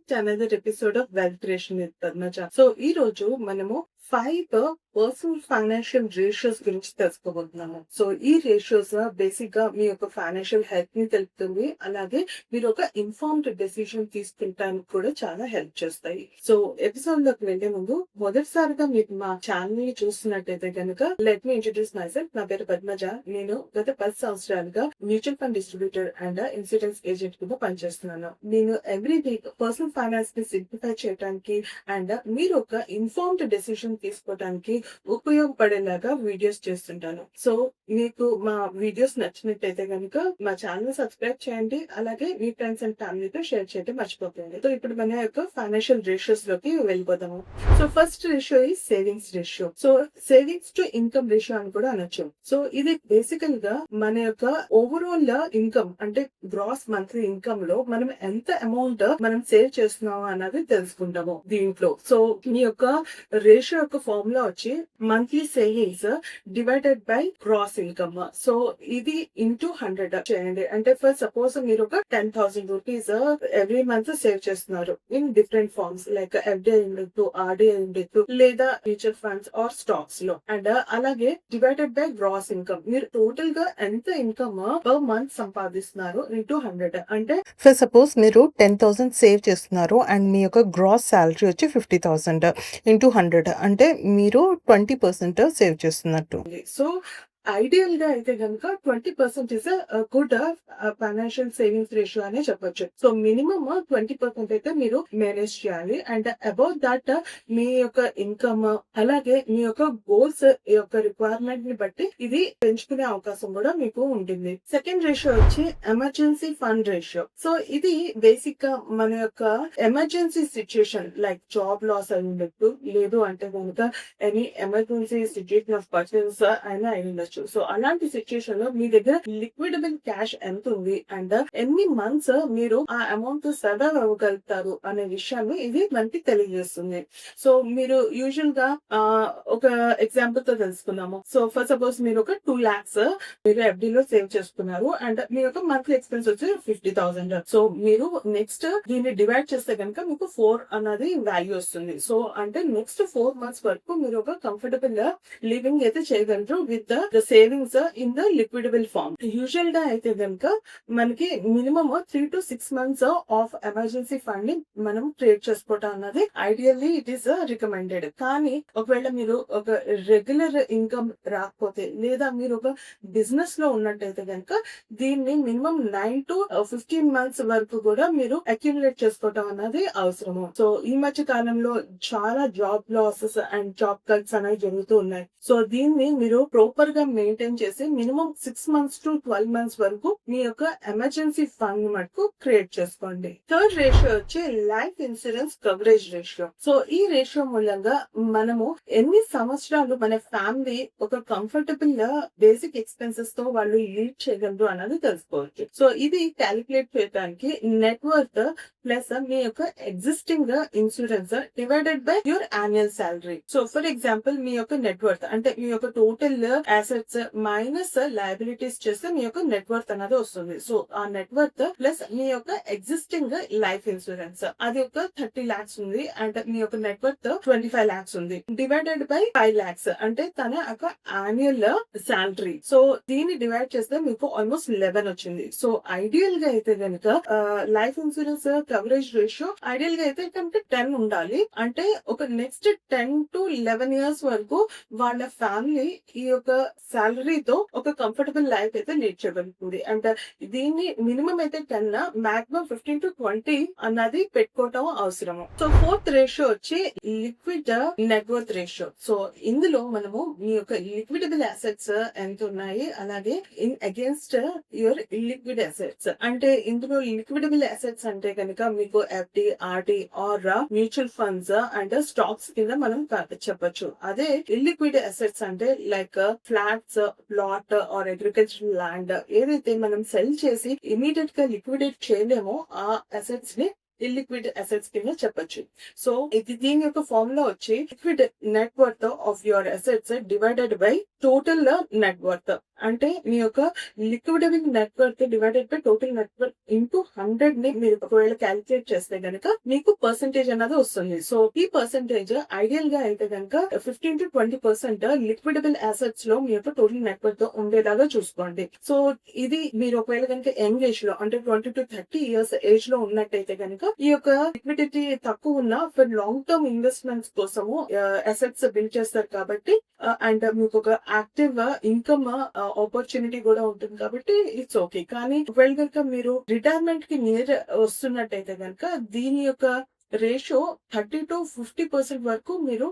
To another episode of wealth creation with Padmaja. So ఈ రోజు మనము 5 పర్సనల్ ఫైనాన్షియల్ రేషియోస్ గురించి తెలుసుకోబోతున్నాము. సో ఈ రేషియోస్ బేసిక్ గా మీ యొక్క ఫైనాన్షియల్ హెల్త్ ని తెలుపుతుంది. అలాగే మీరు ఒక ఇన్ఫార్మ్డ్ డెసిషన్ తీసుకుంటానికి కూడా చాలా హెల్ప్ చేస్తాయి. సో ఎపిసోడ్ లోకి వెళ్లే ముందు మొదటిసారిగా మీరు మా ఛానల్ ని చూస్తున్నట్టయితే కనుక let me introduce my self. నా పేరు పద్మజ. నేను గత 10 సంవత్సరాలుగా mutual fund distributor and insurance agent కింద పనిచేస్తున్నాను. నేను ఎవ్రీ వీక్ పర్సనల్ ఫైనాన్స్ ని సింప్లిఫై చేయడానికి అండ్ మీరు ఒక ఇన్ఫార్మ్డ్ డెసిషన్ తీసుకోవడానికి ఉపయోగపడేలాగా వీడియోస్ చేస్తుంటాను. సో మీకు మా వీడియోస్ నచ్చినట్టయితే కనుక మా ఛానల్ సబ్స్క్రైబ్ చేయండి. అలాగే మీ ఫ్రెండ్స్ అండ్ ఫ్యామిలీతో షేర్ చేయడం మర్చిపోకండి. సో ఇప్పుడు మన యొక్క ఫైనాన్షియల్ రేషియోస్ లోకి వెళ్ళిపోదాము. సో ఫస్ట్ రేషియో ఈ savings ratio. So savings to income ratio అని కూడా అనొచ్చు. సో ఇది బేసికల్ గా మన యొక్క ఓవరాల్ ఇన్కమ్ అంటే గ్రాస్ మంత్లీ ఇన్కమ్ లో మనం ఎంత అమౌంట్ మనం సేవ్ చేస్తున్నాము అన్నది తెలుసుకుంటాము దీంట్లో. సో మీ యొక్క రేషియో యొక్క ఫార్ములా వచ్చి monthly savings divided by gross income. So ఇది ఇంటూ 100 చేయండి. అంటే ఫర్ సపోజ్ మీరు ఒక 10,000 రూపీస్ ఎవ్రీ మంత్ సేవ్ చేస్తున్నారు in different forms like FDI ఉండొచ్చు, ఆర్డిఐ ఉండొచ్చు, లేదా మ్యూచువల్ ఫండ్స్ ఆర్ స్టాక్స్ లో. అండ్ అలాగే డివైడెడ్ బై గ్రాస్ ఇన్కమ్ మీరు టోటల్ గా ఎంత ఇన్కమ్ పర్ మంత్ సంపాదిస్తున్నారు ఇంటూ 100. అంటే ఫర్ సపోజ్ మీరు 10,000 సేవ్ చేస్తున్నారు అండ్ మీ యొక్క గ్రాస్ శాలరీ వచ్చి 50,000 ఇంటూ 100 అంటే మీరు 20% సేవ్ చేస్తున్నట్టు. సో ఐడియల్ గా అయితే కనుక 20% is good financial savings ratio అనే చెప్పొచ్చు. సో మినిమమ్ 20% అయితే మీరు మేనేజ్ చేయాలి. అండ్ అబౌట్ దట్ మీ యొక్క ఇన్కమ్ అలాగే మీ యొక్క గోల్స్ యొక్క రిక్వైర్మెంట్ ని బట్టి ఇది పెంచుకునే అవకాశం కూడా మీకు ఉంటుంది. సెకండ్ రేషియో వచ్చి ఎమర్జెన్సీ ఫండ్ రేషియో. సో ఇది బేసిక్ గా మన యొక్క emergency situation like job loss అయి ఉండొచ్చు, లేదు అంటే కనుక any emergency situation of persons అయినా అయి ఉండొచ్చు. సో అలాంటి సిచ్యుయేషన్ లో మీ దగ్గర లిక్విడబుల్ క్యాష్ ఎంత ఉంది అండ్ ఎన్ని మంత్స్ మీరు ఆ అమౌంట్ సర్వైవ్ అవ్వగలుగుతారు అనే విషయాన్ని ఇది మనకి తెలియజేస్తుంది. సో మీరు యూజువల్ గా ఒక ఎగ్జాంపుల్ తో తెలుసుకున్నాము. సో ఫర్ సపోజ్ మీరు ఒక 2 lakhs మీరు ఎఫ్డి లో సేవ్ చేసుకున్నారు అండ్ మీ యొక్క మంత్లీ ఎక్స్పెన్స్ వచ్చి 50,000. సో మీరు నెక్స్ట్ దీన్ని డివైడ్ చేస్తే కనుక మీకు 4 అన్నది వాల్యూ వస్తుంది. సో అంటే నెక్స్ట్ 4 months వరకు మీరు ఒక కంఫర్టబుల్ లివింగ్ అయితే చేయగలరు with the savings in the liquidable form. Usual గా అయితే కనుక మనకి minimum 3 to 6 months of emergency fund ని మనం క్రియేట్ చేసుకోవటం అన్నది ఐడియల్లీ ఇట్ ఈస్ రికమెండెడ్. కానీ ఒకవేళ మీరు ఒక రెగ్యులర్ ఇన్కమ్ రాకపోతే లేదా మీరు ఒక బిజినెస్ లో ఉన్నట్టయితే కనుక దీన్ని మినిమం 9 to 15 months వరకు కూడా మీరు అక్యుములేట్ చేసుకోవటం అన్నది అవసరము. సో ఈ మధ్య కాలంలో చాలా job losses and job cuts అనేవి జరుగుతూ ఉన్నాయి. సో దీన్ని మీరు ప్రాపర్ గా మెయింటైన్ చేసి మినిమం 6 months to 12 months వరకు మీ యొక్క ఎమర్జెన్సీ ఫండ్ మటుకు క్రియేట్ చేసుకోండి. థర్డ్ రేషియో వచ్చి life insurance coverage ratio. So ఈ రేషియో మూలంగా మనము ఎన్ని సంవత్సరాలు మన ఫ్యామిలీ ఒక కంఫర్టబుల్ బేసిక్ ఎక్స్పెన్సెస్ తో వాళ్ళు లీడ్ చేయగలరు అన్నది తెలుసుకోవచ్చు. సో ఇది క్యాలిక్యులేట్ చేయడానికి నెట్వర్త్ ప్లస్ మీ యొక్క existing insurance divided by your annual salary. So for example మీ యొక్క నెట్వర్త్ అంటే మీ యొక్క టోటల్ అసెట్స్ మైనస్ లయబిలిటీస్ చేస్తే మీ యొక్క నెట్వర్త్ అనేది వస్తుంది. సో ఆ నెట్వర్త్ ప్లస్ మీ యొక్క ఎగ్జిస్టింగ్ లైఫ్ ఇన్సూరెన్స్ అది ఒక 30 lakhs ఉంది అండ్ మీ యొక్క నెట్వర్త్ 25 lakhs ఉంది డివైడెడ్ బై 5 lakhs అంటే తన ఒక యాన్యువల్ శాలరీ. సో దీన్ని డివైడ్ చేస్తే మీకు ఆల్మోస్ట్ 11 వచ్చింది. సో ఐడియల్ గా అయితే కనుక life insurance coverage ratio ideal గా అయితే కనుక 10 ఉండాలి. అంటే ఒక నెక్స్ట్ 10 to 11 years వరకు వాళ్ళ ఫ్యామిలీ ఈ యొక్క శాలరీతో ఒక కంఫర్టబుల్ లైఫ్ అయితే లీడ్ చేయగలుగుతుంది. అండ్ దీన్ని మినిమం అయితే 10 మాక్సిమం 15 to 20 అన్నది పెట్టుకోవటం అవసరము. సో ఫోర్త్ రేషియో వచ్చి లిక్విడ్ నెట్వర్త్ రేషియో. సో ఇందులో మనము మీ యొక్క లిక్విడబుల్ అసెట్స్ ఎంత ఉన్నాయి అలాగే in against your illiquid assets. అంటే ఇందులో లిక్విడబుల్ అసెట్స్ అంటే కనుక మీకు FD, RD or mutual funds and stocks కింద మనం చెప్పొచ్చు. అదే ఇల్లిక్విడ్ అసెట్స్ అంటే like flats, plot or agriculture land ఏదైతే మనం సెల్ చేసి ఇమీడియట్ గా లిక్విడేట్ చేయలేమో ఆ అసెట్స్ ని ఇల్లిక్విడ్ అసెట్స్ కింద చెప్పొచ్చు. సో దీని యొక్క ఫార్ములా వచ్చి liquid net worth of your assets divided by total net worth. అంటే మీ యొక్క liquidable net worth divided by total net worth into 100 ని మీరు ఒకవేళ క్యాలిక్యులేట్ చేస్తే గనక మీకు పర్సెంటేజ్ అనేది వస్తుంది. సో ఈ పర్సెంటేజ్ ఐడియల్ గా అయితే గనక 15 to 20% లిక్విడబుల్ అసెట్స్ లో మీ యొక్క టోటల్ నెట్ వర్త్ ఉండేలాగా చూసుకోండి. సో ఇది మీరు ఒకవేళ కనుక యంగ్ ఏజ్ లో అంటే 20 to 30 years ఏజ్ లో ఉన్నట్టయితే కనుక ఈ యొక్క లిక్విడిటీ తక్కువ ఉన్న ఫర్ లాంగ్ టర్మ్ ఇన్వెస్ట్మెంట్స్ కోసము అసెట్స్ బిల్డ్ చేస్తారు కాబట్టి అండ్ మీకు ఒక యాక్టివ్ ఇన్కమ్ ఆపర్చునిటీ కూడా ఉంటుంది కాబట్టి ఇట్స్ ఓకే. కానీ ఒకవేళ కనుక మీరు రిటైర్మెంట్ కి నియర్ వస్తున్నట్టయితే కనుక దీని యొక్క రేషియో 30 to 50% వరకు మీరు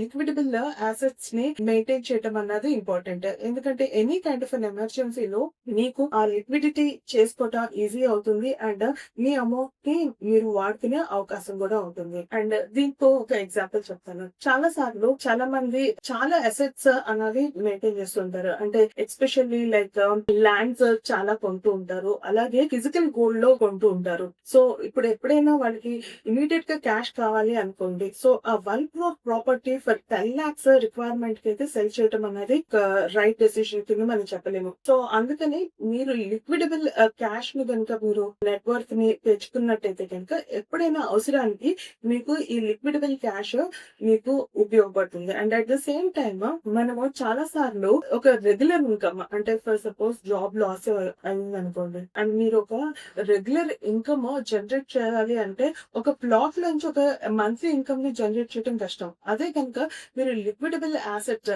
లిక్విడబుల్ అసెట్స్ ని మెయింటైన్ చేయడం అన్నది ఇంపార్టెంట్. ఎందుకంటే ఎనీ కైండ్ ఆఫ్ అన్ ఎమర్జెన్సీలో మీకు ఆ లిక్విడిటీ చేసుకోవటం ఈజీ అవుతుంది అండ్ మీ అమౌంట్ ని మీరు వాడుకునే అవకాశం కూడా ఉంటుంది. అండ్ దీంతో ఒక ఎగ్జాంపుల్ చెప్తాను. చాలా సార్లు చాలా మంది చాలా అసెట్స్ అనేది మెయింటైన్ చేస్తుంటారు. అంటే ఎస్పెషల్లీ లైక్ ల్యాండ్స్ చాలా కొంటూ ఉంటారు, అలాగే ఫిజికల్ గోల్డ్ లో కొంటూ ఉంటారు. సో ఇప్పుడు ఎప్పుడైనా వాళ్ళకి ఇమీడియట్ గా క్యాష్ కావాలి అనుకోండి, సో ఆ 1 crore property for 10 lakhs requirement కి అయితే సెల్ చేయడం అనేది రైట్ డెసిషన్ కింద మనం చెప్పలేము. సో అందుకని మీరు లిక్విడబుల్ క్యాష్ ని కనుక మీరు నెట్ వర్త్ ని తెచ్చుకున్నట్టయితే కనుక ఎప్పుడైనా అవసరానికి మీకు ఈ లిక్విడబుల్ క్యాష్ మీకు ఉపయోగపడుతుంది. And at the same time మనము చాలా సార్లు ఒక రెగ్యులర్ ఇన్కమ్ అంటే ఫర్ సపోజ్ జాబ్ లాస్ అయింది అనుకోండి అండ్ మీరు ఒక రెగ్యులర్ ఇన్కమ్ జనరేట్ చేయాలి అంటే ఒక ప్లాట్ నుంచి ఒక మంత్లీ ఇన్కమ్ ని జనరేట్ చేయడం కష్టం. అదే కనుక మీరు లిక్విడబుల్ అసెట్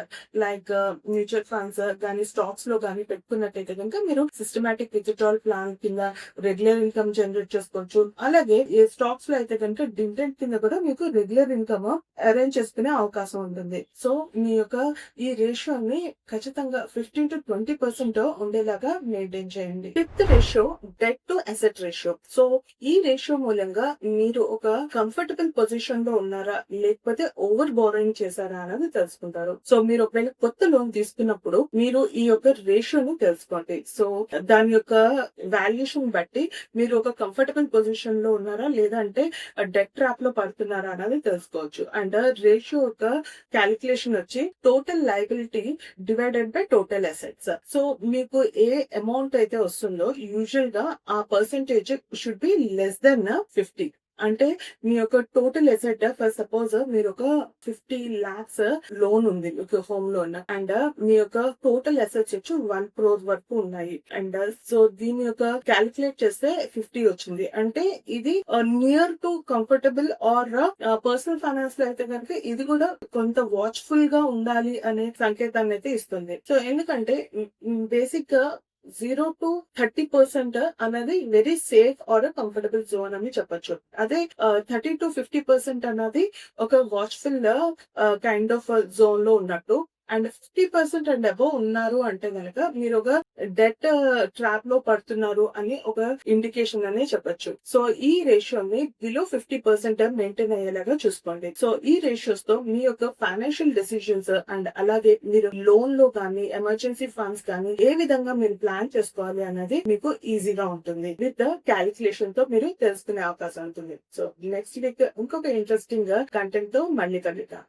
లైక్ మ్యూచువల్ ఫండ్స్ కానీ స్టాక్స్ లో కానీ పెట్టుకున్నట్టయితే కనుక మీరు సిస్టమాటిక్ విత్డ్రాల్ ప్లాన్ కింద రెగ్యులర్ ఇన్కమ్ జనరేట్ చేసుకోవచ్చు. అలాగే ఈ స్టాక్స్ లో అయితే కనుక డివిడెండ్ కింద కూడా మీకు రెగ్యులర్ ఇన్కమ్ అరేంజ్ చేసుకునే అవకాశం ఉంటుంది. సో మీ యొక్క ఈ రేషియోని ఖచ్చితంగా 15 to 20% ఉండేలాగా మెయింటైన్ చేయండి. Fifth ratio debt to asset ratio. So ఈ రేషియో మూలంగా మీరు ఒక కంఫర్టబుల్ పొజిషన్ లో ఉన్నారా లేకపోతే ఓవర్ బోరోయింగ్ చేశారా అనేది తెలుసుకుంటారు. సో మీరు ఒకవేళ కొత్త లోన్ తీసుకున్నప్పుడు మీరు ఈ యొక్క రేషియోని తెలుసుకోండి. సో దాని యొక్క వాల్యుయేషన్ బట్టి మీరు ఒక కంఫర్టబుల్ పొజిషన్ లో ఉన్నారా లేదంటే డెట్ ట్రాప్ లో పడుతున్నారా అనేది తెలుసుకోవచ్చు. అండ్ రేషియో యొక్క క్యాలిక్యులేషన్ వచ్చి total liability divided by total assets. So మీకు ఏ అమౌంట్ అయితే వస్తుందో యూజువల్ గా ఆ percentage should be less than 50. అంటే మీ యొక్క టోటల్ అసెట్ ఫర్ సపోజ్ మీరు ఒక 50 lakhs లోన్ ఉంది మీకు హోమ్ లోన్ అండ్ మీ యొక్క టోటల్ అసెట్స్ వచ్చి 1 crore వరకు ఉన్నాయి. అండ్ సో దీని యొక్క క్యాలిక్యులేట్ చేస్తే 50 వచ్చింది. అంటే ఇది near to comfortable or personal finance లో అయితే కనుక ఇది కూడా కొంత వాచ్ఫుల్ గా ఉండాలి అనే సంకేతాన్ని అయితే ఇస్తుంది. సో ఎందుకంటే బేసిక్ గా 0 to 30% అనేది very safe or comfortable zone అని చెప్పొచ్చు. అదే 30 to 50% అనేది ఒక వాచ్ఫుల్ కైండ్ ఆఫ్ జోన్ లో ఉన్నట్టు. అండ్ 50% అండ్ అబోవ్ ఉన్నారు అంటే కనుక మీరు ఒక డెట్ ట్రాప్ లో పడుతున్నారు అని ఒక ఇండికేషన్ అనే చెప్పొచ్చు. సో ఈ రేషియోని బిలో 50% మెయింటైన్ అయ్యేలాగా చూసుకోండి. సో ఈ రేషియోస్ తో మీ యొక్క ఫైనాన్షియల్ డెసిషన్స్ అండ్ అలాగే మీరు లోన్ లో కానీ ఎమర్జెన్సీ ఫండ్స్ కానీ ఏ విధంగా మీరు ప్లాన్ చేసుకోవాలి అనేది మీకు ఈజీగా ఉంటుంది. విత్ క్యాలిక్యులేషన్ తో మీరు తెలుసుకునే అవకాశం ఉంటుంది. సో నెక్స్ట్ వీక్ ఇంకొక ఇంట్రెస్టింగ్ కంటెంట్ తో మళ్ళీ కలుద్దాం.